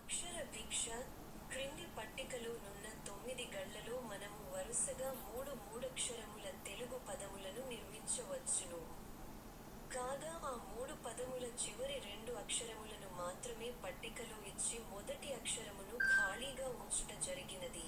అక్షర భిక్ష క్రింది పట్టికలో నున్న 9 గళ్లలో మనము వరుసగా మూడక్షరముల తెలుగు పదములను నిర్మించవచ్చును. కాగా ఆ 3 పదముల చివరి 2 అక్షరములను మాత్రమే పట్టికలో ఇచ్చి మొదటి అక్షరమును ఖాళీగా ఉంచుట జరిగినది.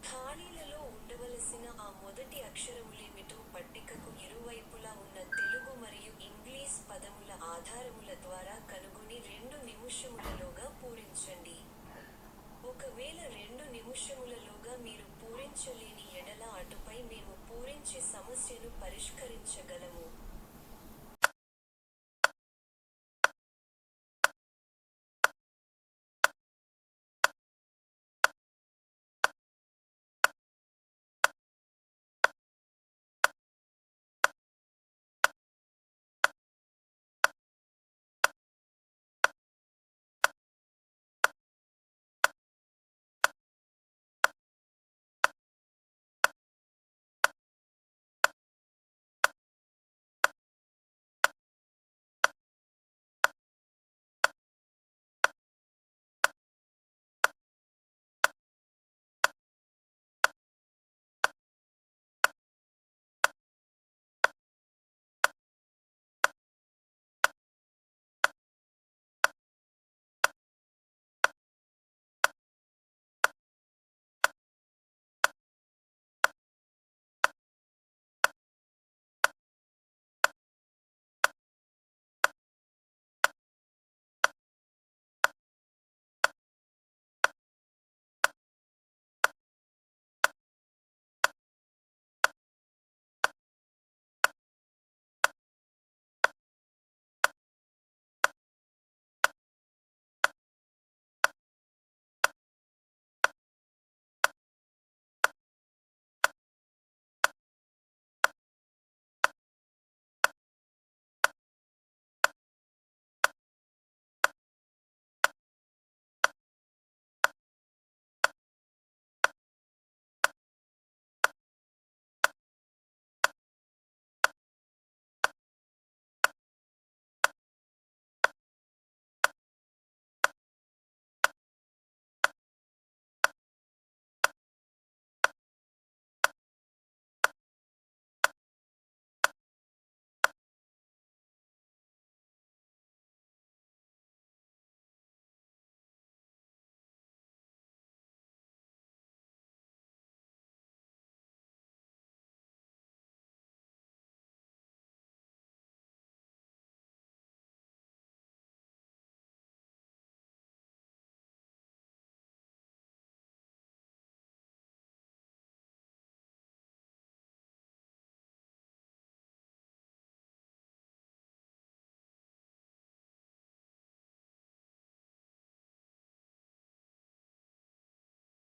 ఖాళీలలో ఉండవలసిన ఆ మొదటి అక్షరములేమిటో పట్టికకు ఇరువైపులా ఉన్న తెలుగు మరియు ఇంగ్లీష్ పదముల ఆధారముల ద్వారా కనుగొని 2 నిముషములలోగా పూరించండి. ఒకవేళ 2 నిముషములలోగా మీరు పూరించలేని ఎడల అటుపై మేము పూరించి సమస్యను పరిష్కరించగలము.